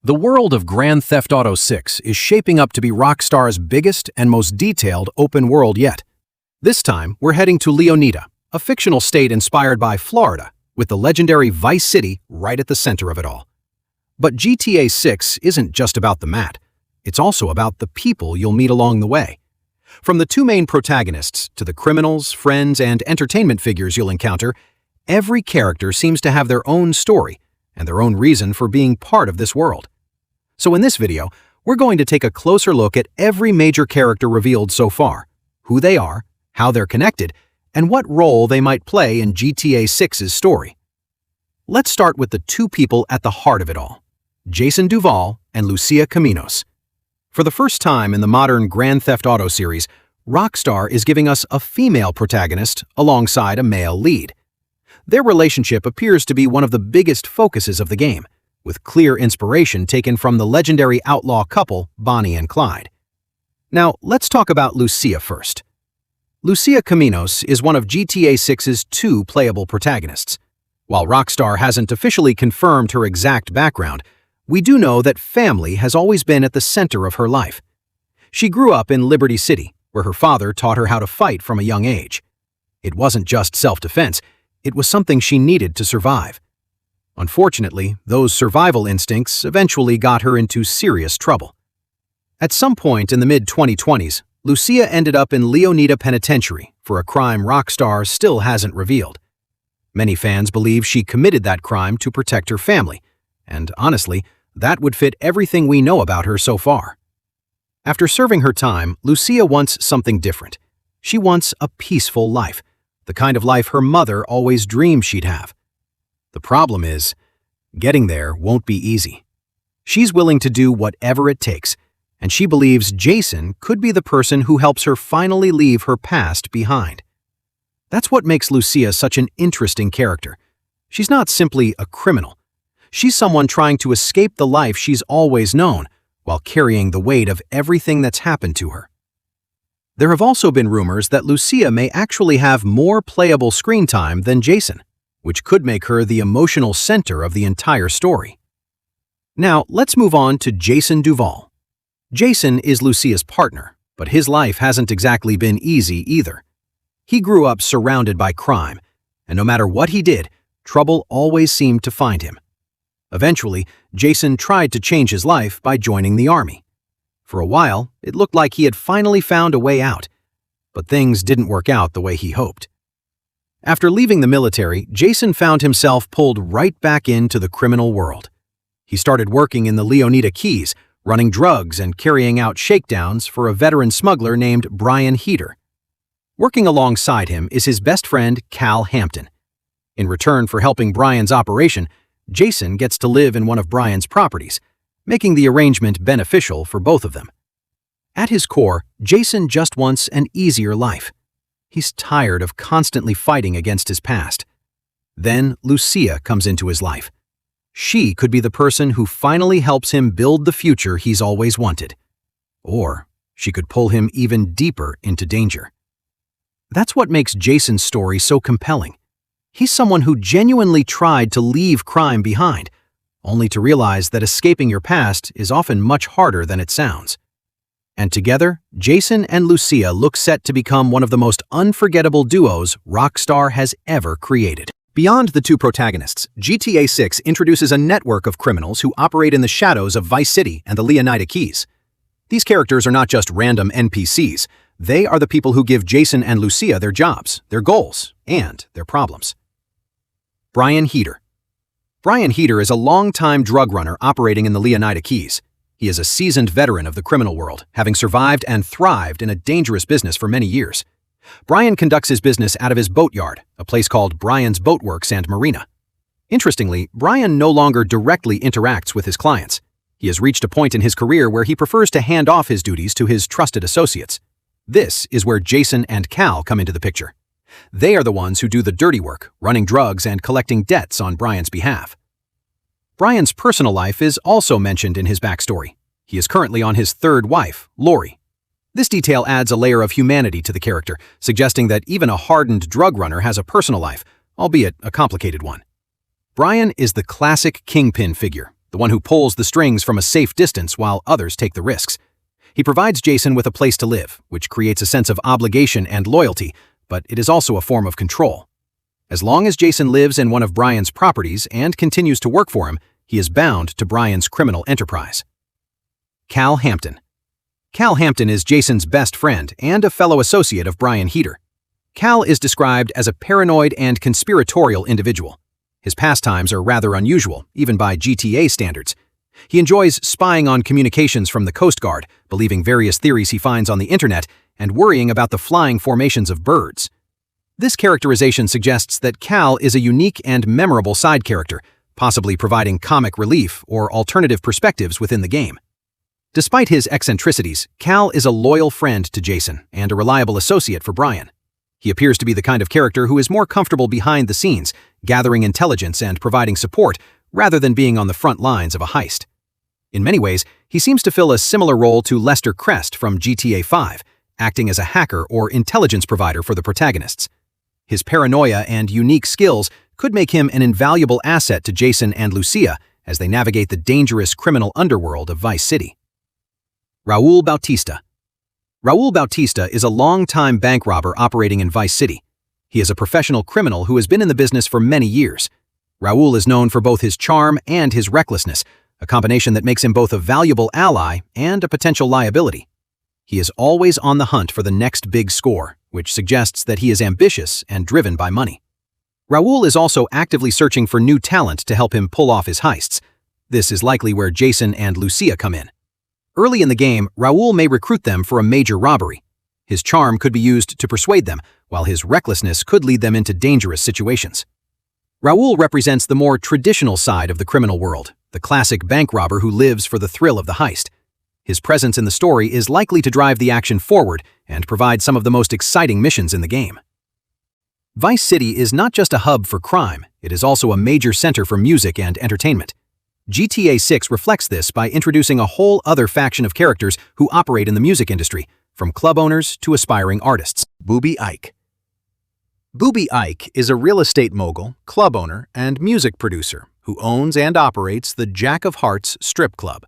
The world of Grand Theft Auto 6 is shaping up to be Rockstar's biggest and most detailed open world yet. This time, we're heading to Leonida, a fictional state inspired by Florida, with the legendary Vice City right at the center of it all. But GTA 6 isn't just about the map. It's also about the people you'll meet along the way. From the two main protagonists to the criminals, friends, and entertainment figures you'll encounter, every character seems to have their own story and their own reason for being part of this world. So in this video, we're going to take a closer look at every major character revealed so far, who they are, how they're connected, and what role they might play in GTA 6's story. Let's start with the two people at the heart of it all, Jason Duval and Lucia Caminos. For the first time in the modern Grand Theft Auto series, Rockstar is giving us a female protagonist alongside a male lead. Their relationship appears to be one of the biggest focuses of the game, with clear inspiration taken from the legendary outlaw couple Bonnie and Clyde. Now, let's talk about Lucia first. Lucia Caminos is one of GTA 6's two playable protagonists. While Rockstar hasn't officially confirmed her exact background, we do know that family has always been at the center of her life. She grew up in Liberty City, where her father taught her how to fight from a young age. It wasn't just self-defense, it was something she needed to survive. Unfortunately, those survival instincts eventually got her into serious trouble. At some point in the mid-2020s, Lucia ended up in Leonida Penitentiary for a crime Rockstar still hasn't revealed. Many fans believe she committed that crime to protect her family, and honestly, that would fit everything we know about her so far. After serving her time, Lucia wants something different. She wants a peaceful life, the kind of life her mother always dreamed she'd have. The problem is, getting there won't be easy. She's willing to do whatever it takes, and she believes Jason could be the person who helps her finally leave her past behind. That's what makes Lucia such an interesting character. She's not simply a criminal. She's someone trying to escape the life she's always known, while carrying the weight of everything that's happened to her. There have also been rumors that Lucia may actually have more playable screen time than Jason, which could make her the emotional center of the entire story. Now, let's move on to Jason Duval. Jason is Lucia's partner, but his life hasn't exactly been easy either. He grew up surrounded by crime, and no matter what he did, trouble always seemed to find him. Eventually, Jason tried to change his life by joining the army. For a while, it looked like he had finally found a way out, but things didn't work out the way he hoped. After leaving the military, Jason found himself pulled right back into the criminal world. He started working in the Leonida Keys, running drugs and carrying out shakedowns for a veteran smuggler named Brian Heater. Working alongside him is his best friend, Cal Hampton. In return for helping Brian's operation, Jason gets to live in one of Brian's properties, making the arrangement beneficial for both of them. At his core, Jason just wants an easier life. He's tired of constantly fighting against his past. Then Lucia comes into his life. She could be the person who finally helps him build the future he's always wanted. Or she could pull him even deeper into danger. That's what makes Jason's story so compelling. He's someone who genuinely tried to leave crime behind, only to realize that escaping your past is often much harder than it sounds. And together, Jason and Lucia look set to become one of the most unforgettable duos Rockstar has ever created. Beyond the two protagonists, GTA 6 introduces a network of criminals who operate in the shadows of Vice City and the Leonida Keys. These characters are not just random NPCs. They are the people who give Jason and Lucia their jobs, their goals, and their problems. Brian Heater. Brian Heater is a longtime drug runner operating in the Leonida Keys. He is a seasoned veteran of the criminal world, having survived and thrived in a dangerous business for many years. Brian conducts his business out of his boatyard, a place called Brian's Boatworks and Marina. Interestingly, Brian no longer directly interacts with his clients. He has reached a point in his career where he prefers to hand off his duties to his trusted associates. This is where Jason and Cal come into the picture. They are the ones who do the dirty work, running drugs and collecting debts on Brian's behalf. Brian's personal life is also mentioned in his backstory. He is currently on his third wife, Lori. This detail adds a layer of humanity to the character, suggesting that even a hardened drug runner has a personal life, albeit a complicated one. Brian is the classic kingpin figure, the the one who pulls the strings from a safe distance while others take the risks. He provides Jason with a place to live, which creates a sense of obligation and loyalty, but it is also a form of control. As long as Jason lives in one of Brian's properties and continues to work for him, he is bound to Brian's criminal enterprise. Cal Hampton. Cal Hampton is Jason's best friend and a fellow associate of Brian Heater. Cal is described as a paranoid and conspiratorial individual. His pastimes are rather unusual, even by GTA standards. He enjoys spying on communications from the Coast Guard, believing various theories he finds on the internet, and worrying about the flying formations of birds. This characterization suggests that Cal is a unique and memorable side character, possibly providing comic relief or alternative perspectives within the game. Despite his eccentricities, Cal is a loyal friend to Jason and a reliable associate for Brian. He appears to be the kind of character who is more comfortable behind the scenes, gathering intelligence and providing support, rather than being on the front lines of a heist. In many ways, he seems to fill a similar role to Lester Crest from GTA 5, acting as a hacker or intelligence provider for the protagonists. His paranoia and unique skills could make him an invaluable asset to Jason and Lucia as they navigate the dangerous criminal underworld of Vice City. Raul Bautista. Raul Bautista is a long-time bank robber operating in Vice City. He is a professional criminal who has been in the business for many years. Raul is known for both his charm and his recklessness, a combination that makes him both a valuable ally and a potential liability. He is always on the hunt for the next big score, which suggests that he is ambitious and driven by money. Raul is also actively searching for new talent to help him pull off his heists. This is likely where Jason and Lucia come in. Early in the game, Raul may recruit them for a major robbery. His charm could be used to persuade them, while his recklessness could lead them into dangerous situations. Raul represents the more traditional side of the criminal world, the classic bank robber who lives for the thrill of the heist. His presence in the story is likely to drive the action forward and provide some of the most exciting missions in the game. Vice City is not just a hub for crime, it is also a major center for music and entertainment. GTA 6 reflects this by introducing a whole other faction of characters who operate in the music industry, from club owners to aspiring artists. Boobie Ike. Boobie Ike is a real estate mogul, club owner, and music producer who owns and operates the Jack of Hearts strip club.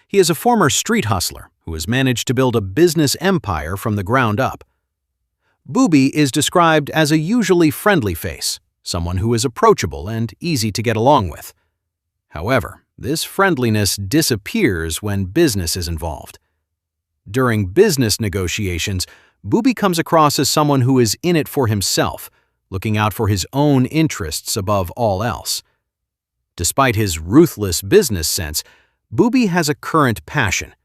He is a former street hustler who has managed to build a business empire from the ground up. Boobie is described as a usually friendly face, someone who is approachable and easy to get along with. However, this friendliness disappears when business is involved. During business negotiations, Boobie comes across as someone who is in it for himself, looking out for his own interests above all else. Despite his ruthless business sense, Boobie has a current passion.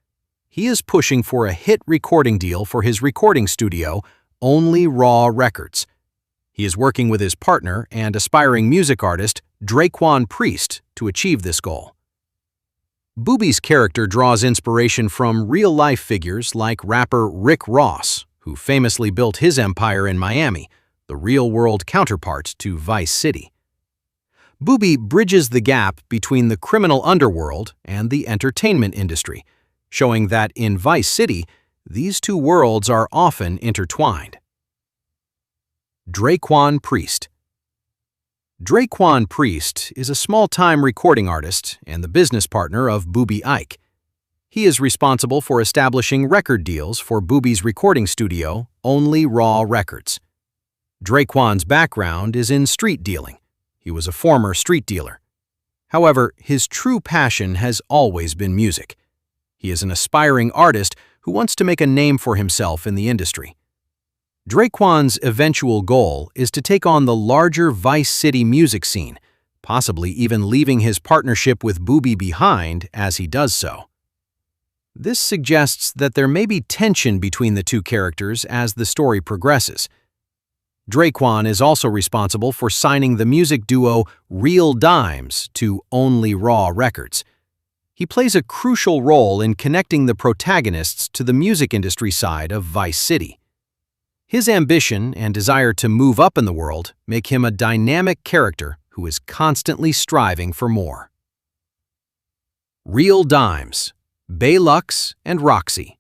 He is pushing for a hit recording deal for his recording studio, Only Raw Records. He is working with his partner and aspiring music artist, Draquan Priest, to achieve this goal. Boobie's character draws inspiration from real-life figures like rapper Rick Ross, who famously built his empire in Miami, the real-world counterpart to Vice City. Boobie bridges the gap between the criminal underworld and the entertainment industry, showing that in Vice City, these two worlds are often intertwined. Draquan Priest. Draquan Priest is a small-time recording artist and the business partner of Boobie Ike. He is responsible for establishing record deals for Boobie's recording studio, Only Raw Records. Draquan's background is in street dealing. He was a former street dealer. However, his true passion has always been music. He is an aspiring artist who wants to make a name for himself in the industry. Draquan's eventual goal is to take on the larger Vice City music scene, possibly even leaving his partnership with Boobie behind as he does so. This suggests that there may be tension between the two characters as the story progresses. Draquan is also responsible for signing the music duo Real Dimes to Only Raw Records. He plays a crucial role in connecting the protagonists to the music industry side of Vice City. His ambition and desire to move up in the world make him a dynamic character who is constantly striving for more. Real Dimes, Baylux and Roxy.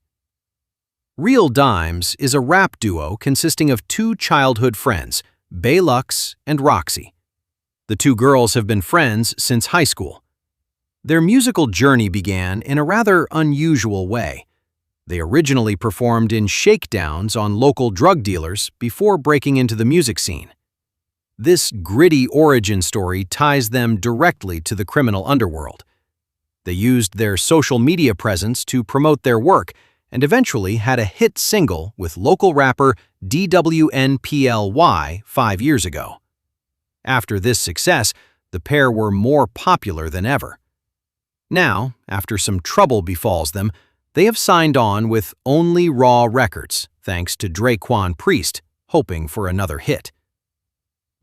Real Dimes is a rap duo consisting of two childhood friends, Baylux and Roxy. The two girls have been friends since high school. Their musical journey began in a rather unusual way. They originally performed in shakedowns on local drug dealers before breaking into the music scene. This gritty origin story ties them directly to the criminal underworld. They used their social media presence to promote their work and eventually had a hit single with local rapper DWNPLY 5 years ago. After this success, the pair were more popular than ever. Now, after some trouble befalls them, they have signed on with Only Raw Records, thanks to Draquan Priest, hoping for another hit.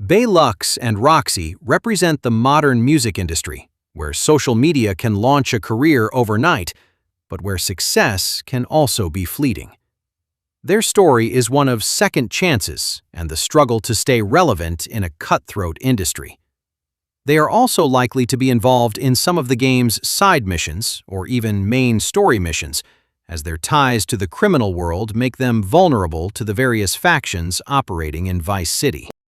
Bay Lux and Roxy represent the modern music industry, where social media can launch a career overnight, but where success can also be fleeting. Their story is one of second chances and the struggle to stay relevant in a cutthroat industry. They are also likely to be involved in some of the game's side missions or even main story missions, as their ties to the criminal world make them vulnerable to the various factions operating in Vice City.